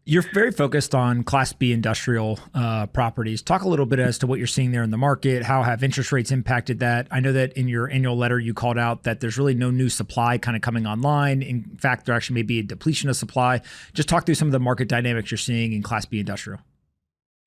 You're very focused on Class B industrial properties. Talk a little bit as to what you're seeing there in the market. How have interest rates impacted that? I know that in your annual letter, you called out that there's really no new supply kind of coming online. In fact, there actually may be a depletion of supply. Just talk through some of the market dynamics you're seeing in Class B industrial.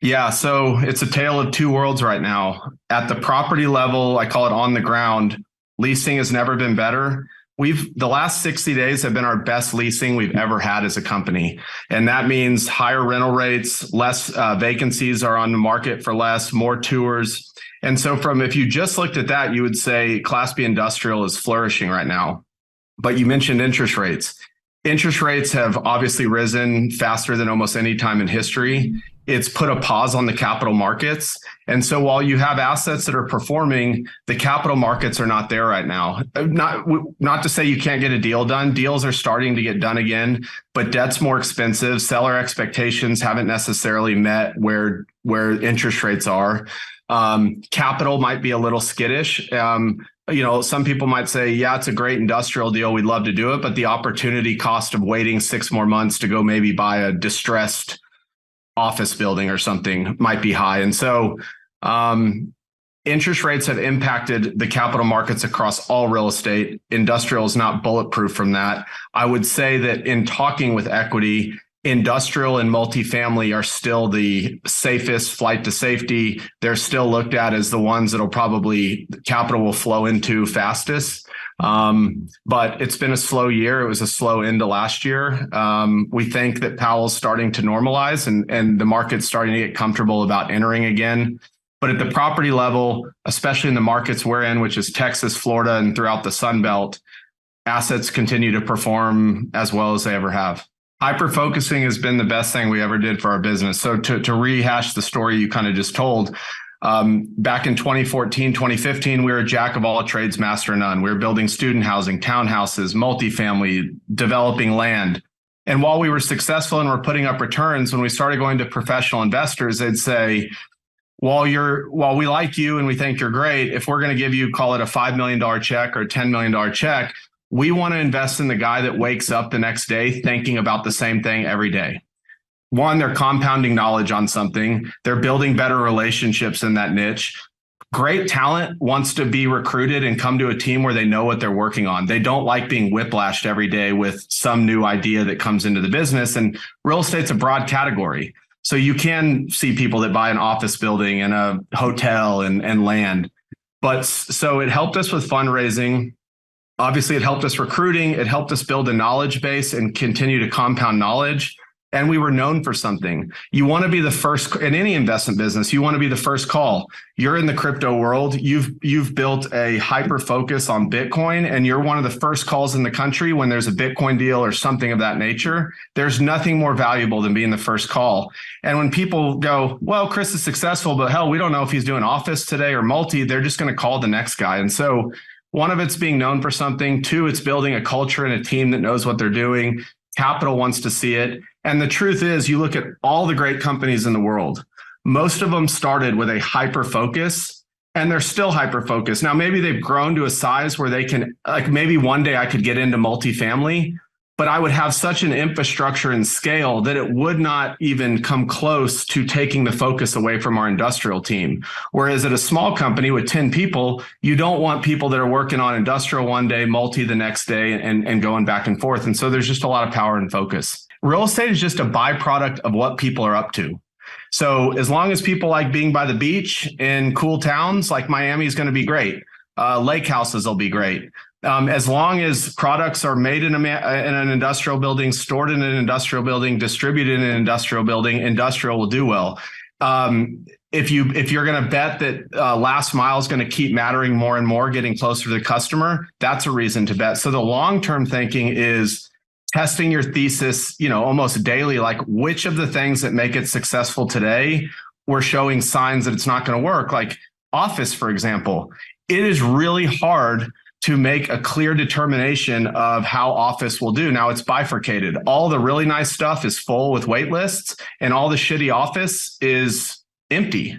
Yeah, so it's a tale of two worlds right now. At the property level, I call it on the ground, leasing has never been better. The last 60 days have been our best leasing we've ever had as a company. And that means higher rental rates, less vacancies are on the market for less, more tours. And so if you just looked at that, you would say Class B industrial is flourishing right now. But you mentioned interest rates. Interest rates have obviously risen faster than almost any time in history. It's put a pause on the capital markets. And so while you have assets that are performing, the capital markets are not there right now. Not to say you can't get a deal done. Deals are starting to get done again, but debt's more expensive. Seller expectations haven't necessarily met where interest rates are. Capital might be a little skittish. Some people might say, yeah, it's a great industrial deal. We'd love to do it. But the opportunity cost of waiting 6 more months to go maybe buy a distressed office building or something might be high. And so interest rates have impacted the capital markets across all real estate. Industrial is not bulletproof from that. I would say that in talking with equity, industrial and multifamily are still the safest flight to safety. They're still looked at as the ones that'll probably capital will flow into fastest. But it's been a slow year. It was a slow end to last year. We think that Powell's starting to normalize and the market's starting to get comfortable about entering again. But at the property level, especially in the markets we're in, which is Texas, Florida, and throughout the Sun Belt, assets continue to perform as well as they ever have. Hyper-focusing has been the best thing we ever did for our business. So to rehash the story you kind of just told, back in 2014, 2015, we were a jack of all trades, master of none. We were building student housing, townhouses, multifamily, developing land. And while we were successful and were putting up returns, when we started going to professional investors, they'd say, while we like you and we think you're great, if we're going to give you, call it a $5 million check or a $10 million check, we want to invest in the guy that wakes up the next day thinking about the same thing every day. One, they're compounding knowledge on something. They're building better relationships in that niche. Great talent wants to be recruited and come to a team where they know what they're working on. They don't like being whiplashed every day with some new idea that comes into the business. And real estate's a broad category. So you can see people that buy an office building and a hotel and land. But so it helped us with fundraising. Obviously, it helped us recruiting. It helped us build a knowledge base and continue to compound knowledge. And we were known for something. You want to be the first in any investment business. You want to be the first call. You're in the crypto world. You've built a hyper focus on Bitcoin, and you're one of the first calls in the country when there's a Bitcoin deal or something of that nature. There's nothing more valuable than being the first call. And when people go, well, Chris is successful, but hell, we don't know if he's doing office today or multi, they're just going to call the next guy. And so one of it's being known for something. Two, it's building a culture and a team that knows what they're doing. Capital wants to see it. And the truth is, you look at all the great companies in the world, most of them started with a hyper focus and they're still hyper focused. Now, maybe they've grown to a size where they can, like maybe one day I could get into multifamily, but I would have such an infrastructure and scale that it would not even come close to taking the focus away from our industrial team. Whereas at a small company with 10 people, you don't want people that are working on industrial one day, multi the next day, and going back and forth. And so there's just a lot of power and focus. Real estate is just a byproduct of what people are up to. So as long as people like being by the beach in cool towns, like Miami is going to be great. Lake houses will be great. As long as products are made in an industrial building, stored in an industrial building, distributed in an industrial building, industrial will do well. If you're going to bet that last mile is going to keep mattering more and more, getting closer to the customer, that's a reason to bet. So the long-term thinking is testing your thesis, almost daily, like which of the things that make it successful today, we're showing signs that it's not going to work. Like office, for example, it is really hard to make a clear determination of how office will do. Now it's bifurcated. All the really nice stuff is full with wait lists and all the shitty office is empty.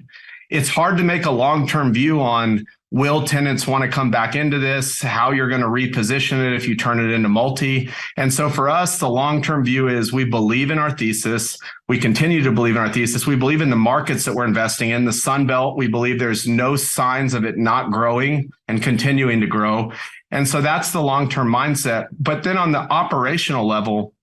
it's hard to make a long-term view on will tenants want to come back into this, how you're going to reposition it if you turn it into multi. And so for us, the long-term view is we believe in our thesis. We continue to believe in our thesis. We believe in the markets that we're investing in. The Sun Belt, we believe there's no signs of it not growing and continuing to grow. And so that's the long-term mindset. But then on the operational level,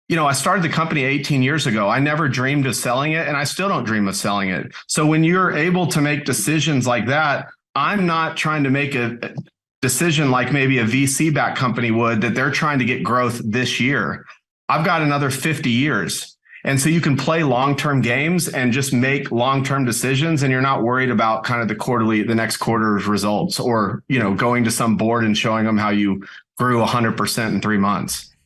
I started the company 18 years ago. I never dreamed of selling it, and I still don't dream of selling it. So when you're able to make decisions like that, I'm not trying to make a decision like maybe a VC-backed company would, that they're trying to get growth this year. I've got another 50 years. And so you can play long-term games and just make long-term decisions, and you're not worried about kind of the next quarter's results, or, going to some board and showing them how you grew 100% in 3 months.